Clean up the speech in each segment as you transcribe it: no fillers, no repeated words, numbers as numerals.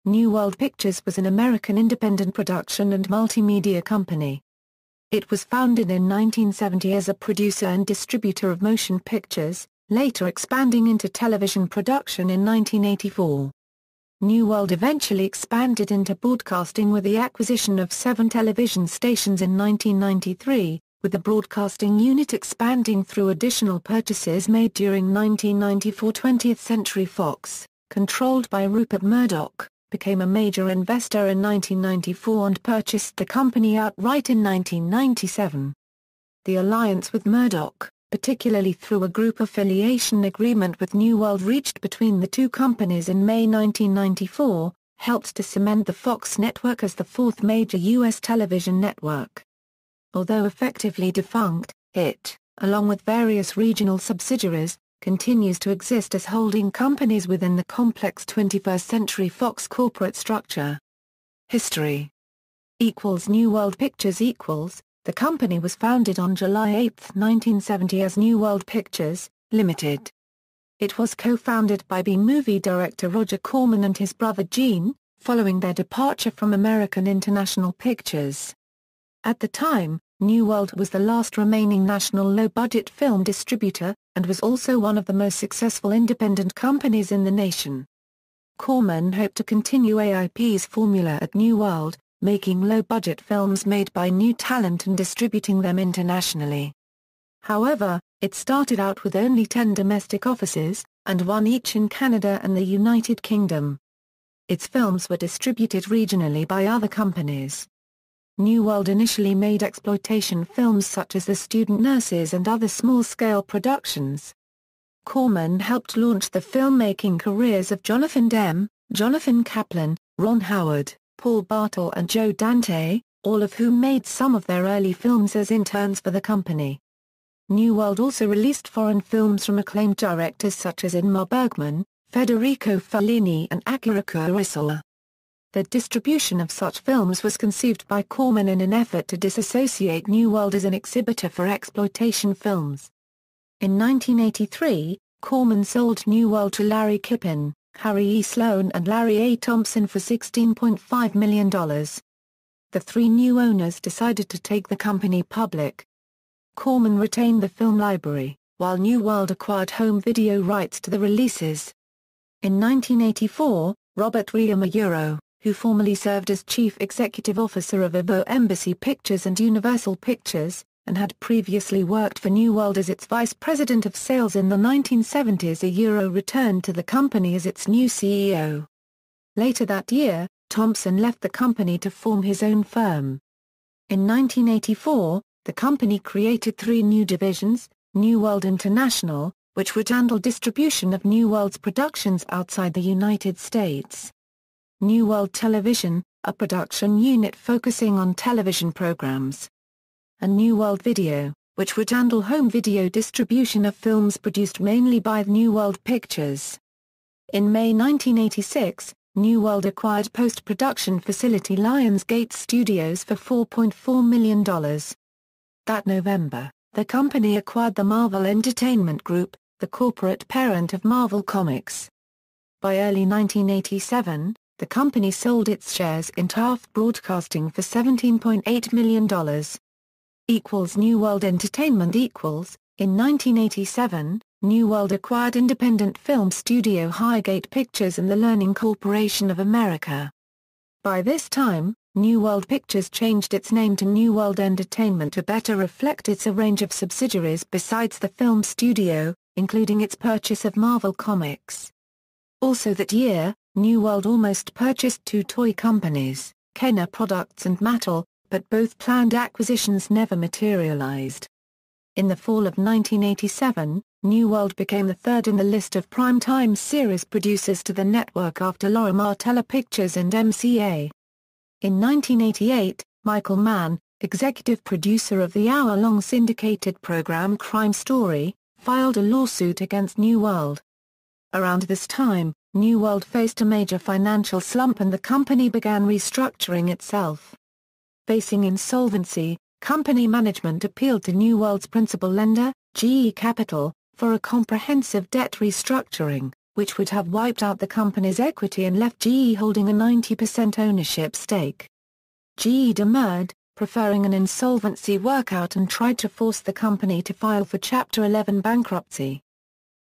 New World Pictures was an American independent production and multimedia company. It was founded in 1970 as a producer and distributor of motion pictures, later expanding into television production in 1984. New World eventually expanded into broadcasting with the acquisition of 7 television stations in 1993, with the broadcasting unit expanding through additional purchases made during 1994. 20th Century Fox, controlled by Rupert Murdoch, became a major investor in 1994 and purchased the company outright in 1997. The alliance with Murdoch, particularly through a group affiliation agreement with New World reached between the two companies in May 1994, helped to cement the Fox network as the 4th major U.S. television network. Although effectively defunct, it, along with various regional subsidiaries, continues to exist as holding companies within the complex 21st Century Fox corporate structure. History. New World Pictures. The company was founded on July 8, 1970 as New World Pictures, Limited. It was co-founded by B-movie director Roger Corman and his brother Gene, following their departure from American International Pictures. At the time, New World was the last remaining national low-budget film distributor, and was also one of the most successful independent companies in the nation. Corman hoped to continue AIP's formula at New World, making low-budget films made by new talent and distributing them internationally. However, it started out with only 10 domestic offices, and 1 each in Canada and the United Kingdom. Its films were distributed regionally by other companies. New World initially made exploitation films such as The Student Nurses and other small-scale productions. Corman helped launch the filmmaking careers of Jonathan Demme, Jonathan Kaplan, Ron Howard, Paul Bartel and Joe Dante, all of whom made some of their early films as interns for the company. New World also released foreign films from acclaimed directors such as Ingmar Bergman, Federico Fellini and Akira Kurosawa. The distribution of such films was conceived by Corman in an effort to disassociate New World as an exhibitor for exploitation films. In 1983, Corman sold New World to Larry Kippen, Harry E. Sloan and Larry A. Thompson for $16.5 million. The 3 new owners decided to take the company public. Corman retained the film library, while New World acquired home video rights to the releases. In 1984, Robert Riamayuro, who formerly served as Chief Executive Officer of Evo Embassy Pictures and Universal Pictures, and had previously worked for New World as its Vice President of Sales in the 1970s, returned to the company as its new CEO. Later that year, Thompson left the company to form his own firm. In 1984, the company created 3 new divisions, New World International, which would handle distribution of New World's productions outside the United States. New World Television, a production unit focusing on television programs. And New World Video, which would handle home video distribution of films produced mainly by New World Pictures. In May 1986, New World acquired post-production facility Lionsgate Studios for $4.4 million. That November, the company acquired the Marvel Entertainment Group, the corporate parent of Marvel Comics. By early 1987, the company sold its shares in Taft Broadcasting for $17.8 million. New World Entertainment. In 1987, New World acquired independent film studio Highgate Pictures and the Learning Corporation of America. By this time, New World Pictures changed its name to New World Entertainment to better reflect its range of subsidiaries besides the film studio, including its purchase of Marvel Comics. Also that year, New World almost purchased 2 toy companies, Kenner Products and Mattel, but both planned acquisitions never materialized. In the fall of 1987, New World became the 3rd in the list of prime-time series producers to the network after Laura Martella Pictures and MCA. In 1988, Michael Mann, executive producer of the hour-long syndicated program Crime Story, filed a lawsuit against New World. Around this time, New World faced a major financial slump and the company began restructuring itself. Facing insolvency, company management appealed to New World's principal lender, GE Capital, for a comprehensive debt restructuring, which would have wiped out the company's equity and left GE holding a 90% ownership stake. GE demurred, preferring an insolvency workout, and tried to force the company to file for Chapter 11 bankruptcy.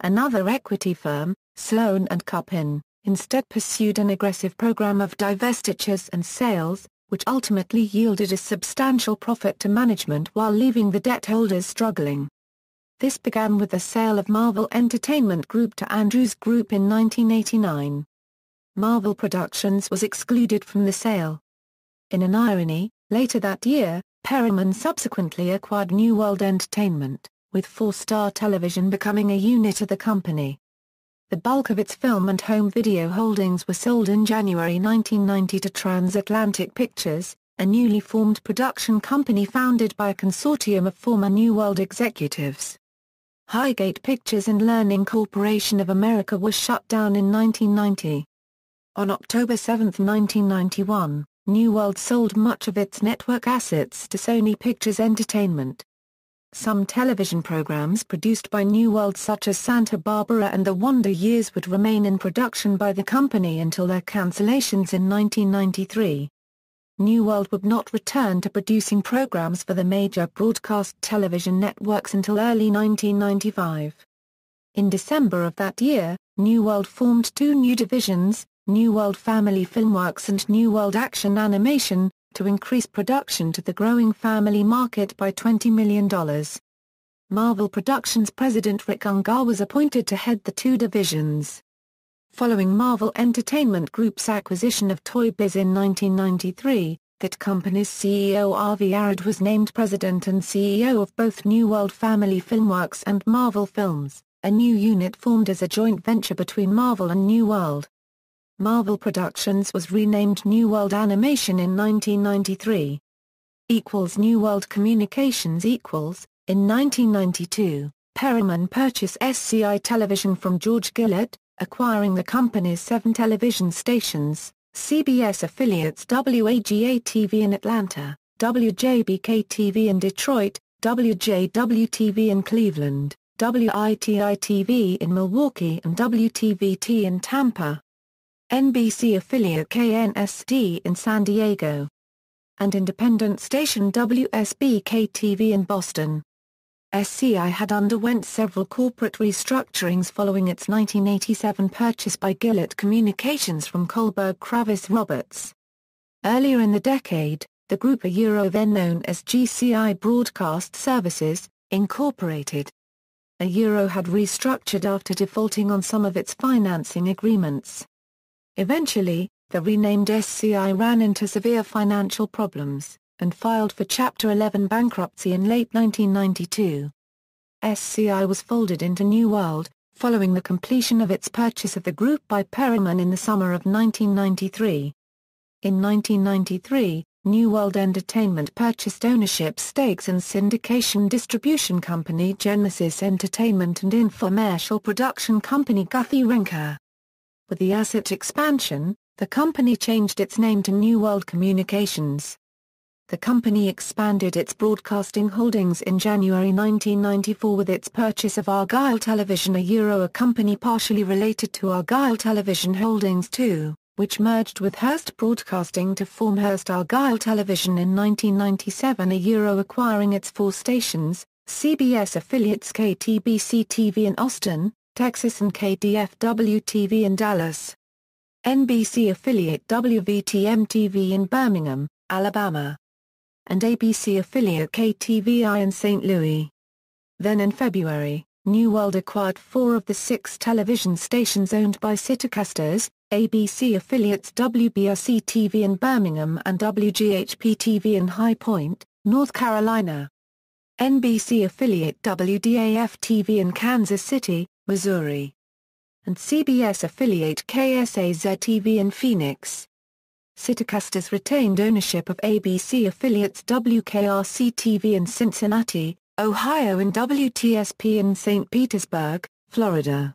Another equity firm, Sloan & Cupin, instead pursued an aggressive program of divestitures and sales, which ultimately yielded a substantial profit to management while leaving the debt holders struggling. This began with the sale of Marvel Entertainment Group to Andrews Group in 1989. Marvel Productions was excluded from the sale. In an irony, later that year, Perelman subsequently acquired New World Entertainment, with 4-Star Television becoming a unit of the company. The bulk of its film and home video holdings were sold in January 1990 to Transatlantic Pictures, a newly formed production company founded by a consortium of former New World executives. Highgate Pictures and Learning Corporation of America was shut down in 1990. On October 7, 1991, New World sold much of its network assets to Sony Pictures Entertainment. Some television programs produced by New World, such as Santa Barbara and The Wonder Years, would remain in production by the company until their cancellations in 1993. New World would not return to producing programs for the major broadcast television networks until early 1995. In December of that year, New World formed 2 new divisions, New World Family Filmworks and New World Action Animation, to increase production to the growing family market by $20 million. Marvel Productions president Rick Ungar was appointed to head the 2 divisions. Following Marvel Entertainment Group's acquisition of Toy Biz in 1993, that company's CEO Avi Arad was named president and CEO of both New World Family Filmworks and Marvel Films, a new unit formed as a joint venture between Marvel and New World. Marvel Productions was renamed New World Animation in 1993. New World Communications. In 1992, Perelman purchased SCI Television from George Gillett, acquiring the company's 7 television stations, CBS affiliates WAGA-TV in Atlanta, WJBK-TV in Detroit, WJW-TV in Cleveland, WITI-TV in Milwaukee and WTVT in Tampa. NBC affiliate KNST in San Diego, and independent station WSBK-TV in Boston. SCI had underwent several corporate restructurings following its 1987 purchase by Gillett Communications from Kohlberg Kravis Roberts. Earlier in the decade, the group then known as GCI Broadcast Services, Incorporated. had restructured after defaulting on some of its financing agreements. Eventually, the renamed SCI ran into severe financial problems, and filed for Chapter 11 bankruptcy in late 1992. SCI was folded into New World, following the completion of its purchase of the group by Perelman in the summer of 1993. In 1993, New World Entertainment purchased ownership stakes in syndication distribution company Genesis Entertainment and infomercial production company Guthy-Renker. With the asset expansion, the company changed its name to New World Communications. The company expanded its broadcasting holdings in January 1994 with its purchase of ALll Television, a company partially related to ALll Television Holdings II, which merged with Hearst Broadcasting to form Hearst ALll Television in 1997, acquiring its 4 stations, CBS affiliates KTBC-TV in Austin, Texas and KDFW-TV in Dallas. NBC affiliate WVTM-TV in Birmingham, Alabama. And ABC affiliate KTVI in St. Louis. Then in February, New World acquired 4 of the 6 television stations owned by Citicasters, ABC affiliates WBRC-TV in Birmingham and WGHP-TV in High Point, North Carolina. NBC affiliate WDAF-TV in Kansas City, Missouri. And CBS affiliate KSAZ-TV in Phoenix. Citicasters retained ownership of ABC affiliates WKRC-TV in Cincinnati, Ohio and WTSP in St. Petersburg, Florida.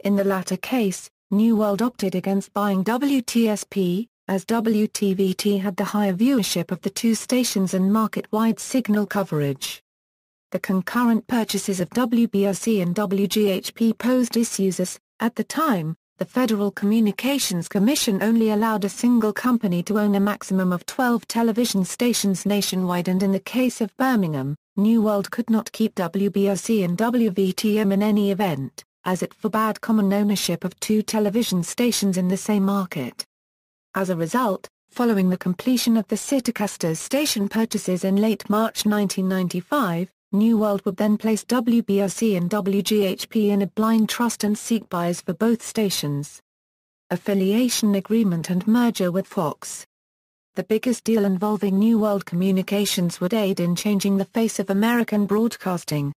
In the latter case, New World opted against buying WTSP, as WTVT had the higher viewership of the 2 stations and market-wide signal coverage. The concurrent purchases of WBRC and WGHP posed issues as At the time, the Federal Communications Commission only allowed a single company to own a maximum of 12 television stations nationwide, and in the case of Birmingham, New World could not keep WBRC and WVTM in any event, as it forbade common ownership of two television stations in the same market. As a result, following the completion of the Citicasters station purchases in late March 1995, New World would then place WBRC and WGHP in a blind trust and seek buyers for both stations. Affiliation agreement and merger with Fox. The biggest deal involving New World Communications would aid in changing the face of American broadcasting.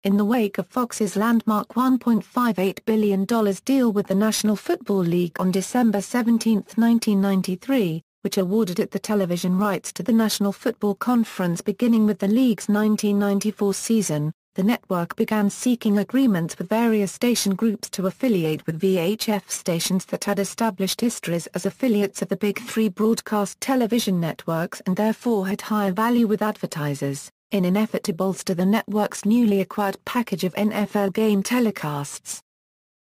In the wake of Fox's landmark $1.58 billion deal with the National Football League on December 17, 1993, which awarded it the television rights to the National Football Conference beginning with the league's 1994 season, the network began seeking agreements with various station groups to affiliate with VHF stations that had established histories as affiliates of the Big Three broadcast television networks and therefore had higher value with advertisers, in an effort to bolster the network's newly acquired package of NFL game telecasts.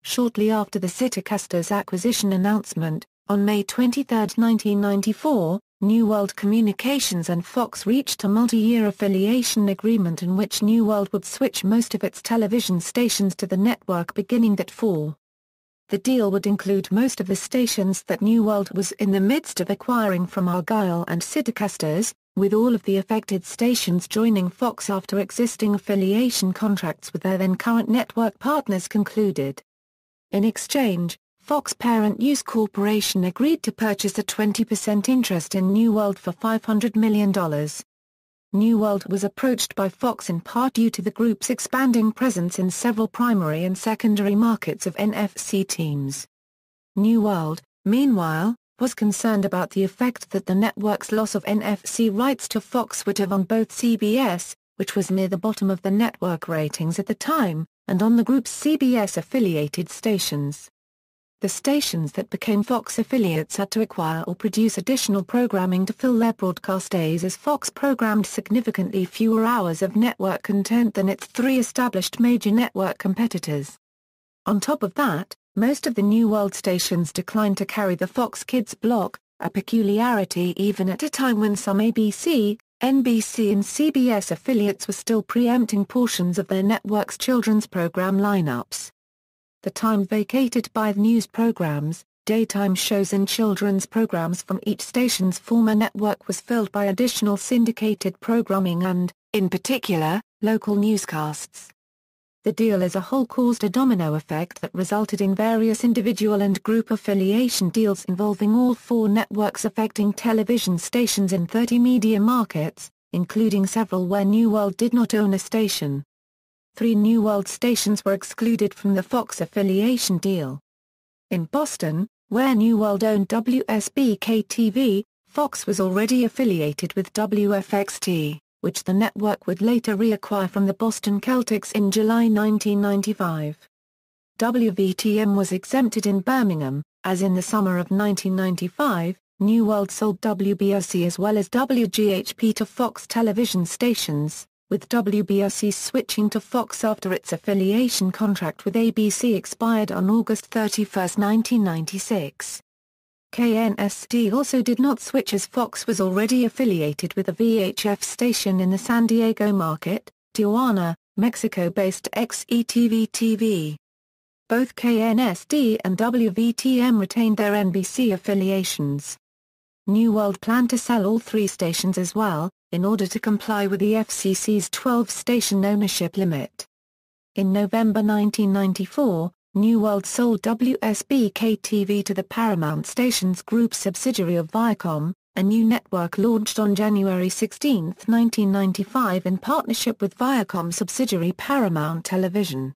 Shortly after the Citicasters acquisition announcement, on May 23, 1994, New World Communications and Fox reached a multi-year affiliation agreement in which New World would switch most of its television stations to the network beginning that fall. The deal would include most of the stations that New World was in the midst of acquiring from ALll and Citicasters, with all of the affected stations joining Fox after existing affiliation contracts with their then current network partners concluded. In exchange, Fox parent News Corporation agreed to purchase a 20% interest in New World for $500 million. New World was approached by Fox in part due to the group's expanding presence in several primary and secondary markets of NFC teams. New World, meanwhile, was concerned about the effect that the network's loss of NFC rights to Fox would have on both CBS, which was near the bottom of the network ratings at the time, and on the group's CBS-affiliated stations. The stations that became Fox affiliates had to acquire or produce additional programming to fill their broadcast days, as Fox programmed significantly fewer hours of network content than its three established major network competitors. On top of that, most of the New World stations declined to carry the Fox Kids block, a peculiarity even at a time when some ABC, NBC and CBS affiliates were still preempting portions of their network's children's program lineups. The time vacated by the news programs, daytime shows and children's programs from each station's former network was filled by additional syndicated programming and, in particular, local newscasts. The deal as a whole caused a domino effect that resulted in various individual and group affiliation deals involving all four networks, affecting television stations in 30 media markets, including several where New World did not own a station. 3 New World stations were excluded from the Fox affiliation deal. In Boston, where New World owned WSBK-TV, Fox was already affiliated with WFXT, which the network would later reacquire from the Boston Celtics in July 1995. WVTM was exempted in Birmingham, as in the summer of 1995, New World sold WBRC as well as WGHP to Fox television stations, with WBRC switching to Fox after its affiliation contract with ABC expired on August 31, 1996. KNST also did not switch as Fox was already affiliated with a VHF station in the San Diego market, Tijuana, Mexico-based XETV-TV. Both KNST and WVTM retained their NBC affiliations. New World planned to sell all 3 stations as well, in order to comply with the FCC's 12-station ownership limit. In November 1994, New World sold WSBK-TV to the Paramount Stations Group subsidiary of Viacom, a new network launched on January 16, 1995 in partnership with Viacom subsidiary Paramount Television.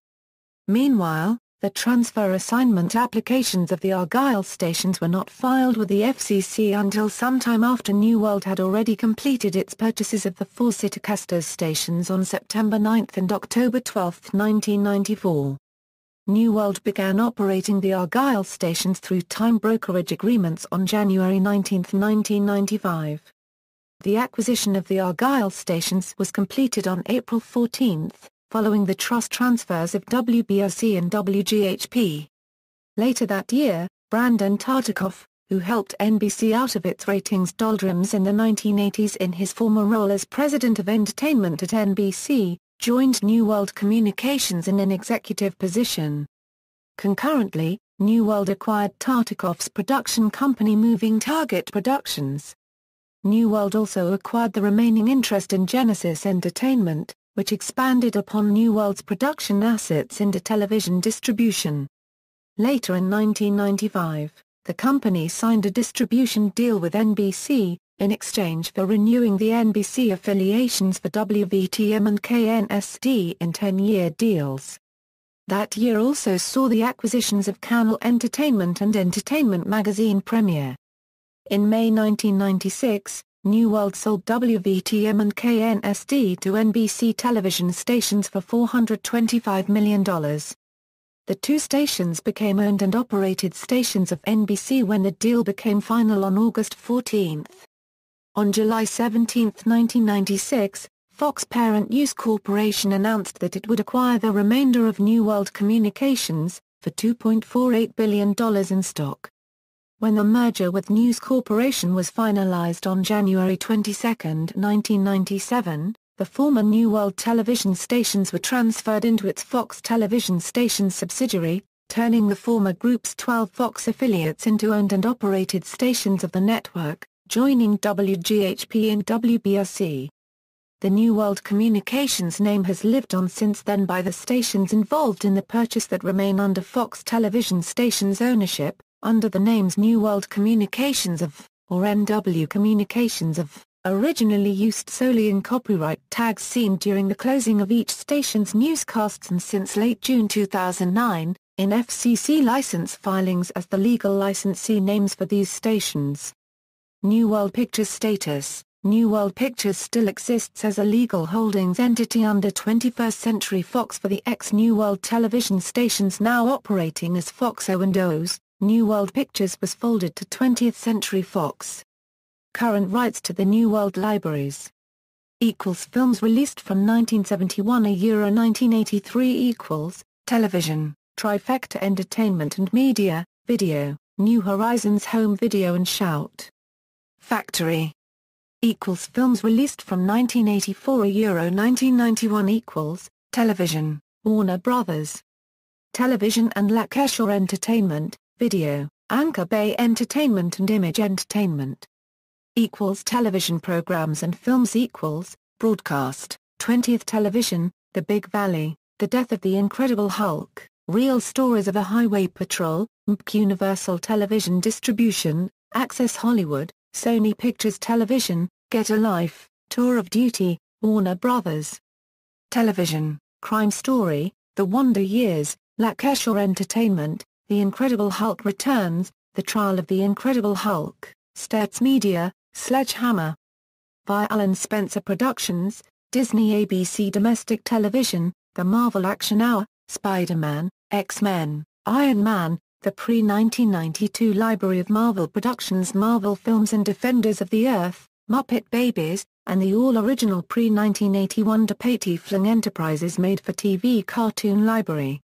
Meanwhile, the transfer assignment applications of the ALll stations were not filed with the FCC until sometime after New World had already completed its purchases of the 4 Citicasters stations on September 9 and October 12, 1994. New World began operating the ALll stations through time brokerage agreements on January 19, 1995. The acquisition of the ALll stations was completed on April 14, following the trust transfers of WBRC and WGHP. Later that year, Brandon Tartikoff, who helped NBC out of its ratings doldrums in the 1980s in his former role as president of entertainment at NBC, joined New World Communications in an executive position. Concurrently, New World acquired Tartikoff's production company Moving Target Productions. New World also acquired the remaining interest in Genesis Entertainment, which expanded upon New World's production assets into television distribution. Later in 1995, the company signed a distribution deal with NBC, in exchange for renewing the NBC affiliations for WVTM and KNST in 10-year deals. That year also saw the acquisitions of ALll Entertainment and Entertainment Magazine Premiere. In May 1996, New World sold WVTM and KNST to NBC television stations for $425 million. The two stations became owned and operated stations of NBC when the deal became final on August 14. On July 17, 1996, Fox parent News Corporation announced that it would acquire the remainder of New World Communications, for $2.48 billion in stock. When the merger with News Corporation was finalized on January 22, 1997, the former New World television stations were transferred into its Fox Television Stations subsidiary, turning the former group's 12 Fox affiliates into owned and operated stations of the network, joining WGHP and WBRC. The New World Communications name has lived on since then by the stations involved in the purchase that remain under Fox Television Stations ownership, under the names New World Communications of, or NW Communications of, originally used solely in copyright tags seen during the closing of each station's newscasts and since late June 2009, in FCC license filings as the legal licensee names for these stations. New World Pictures status: New World Pictures still exists as a legal holdings entity under 21st Century Fox for the ex-New World television stations now operating as Fox O&Os. New World Pictures was folded to 20th Century Fox. Current rights to the New World libraries. Films released from 1971 1983 Television, Trifecta Entertainment and Media, Video, New Horizons Home Video and Shout. Factory. Films released from 1984 1991 Television, Warner Brothers. Television and Lancashire Entertainment, Video, Anchor Bay Entertainment and Image Entertainment. Television programs and films Broadcast, 20th Television, The Big Valley, The Death of the Incredible Hulk, Real Stories of a Highway Patrol, Universal Television Distribution, Access Hollywood, Sony Pictures Television, Get a Life, Tour of Duty, Warner Brothers. Television, Crime Story, The Wonder Years, Lancashire Entertainment, The Incredible Hulk Returns, The Trial of the Incredible Hulk, Sturts Media, Sledgehammer. Via Alan Spencer Productions, Disney ABC Domestic Television, The Marvel Action Hour, Spider-Man, X-Men, Iron Man, the pre-1992 Library of Marvel Productions Marvel Films and Defenders of the Earth, Muppet Babies, and the all-original pre-1981 DePatie Fling Enterprises made-for-TV cartoon library.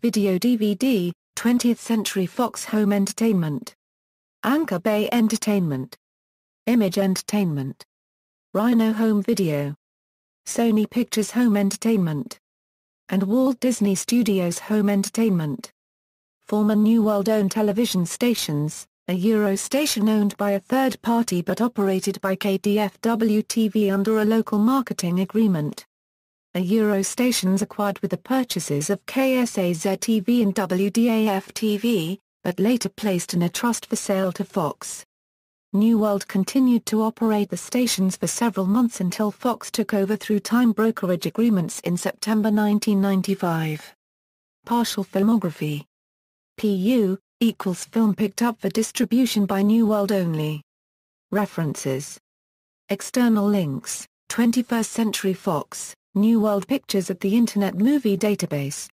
Video DVD, 20th Century Fox Home Entertainment. Anchor Bay Entertainment. Image Entertainment. Rhino Home Video. Sony Pictures Home Entertainment. And Walt Disney Studios Home Entertainment. Former New World-owned television stations, a Euro station owned by a third party but operated by KDFW-TV under a local marketing agreement. A Euro stations acquired with the purchases of KSAZ-TV and WDAF-TV, but later placed in a trust for sale to Fox. New World continued to operate the stations for several months until Fox took over through time brokerage agreements in September 1995. Partial filmography. PU = film picked up for distribution by New World only. References. External links: 21st Century Fox, New World Pictures at the Internet Movie Database.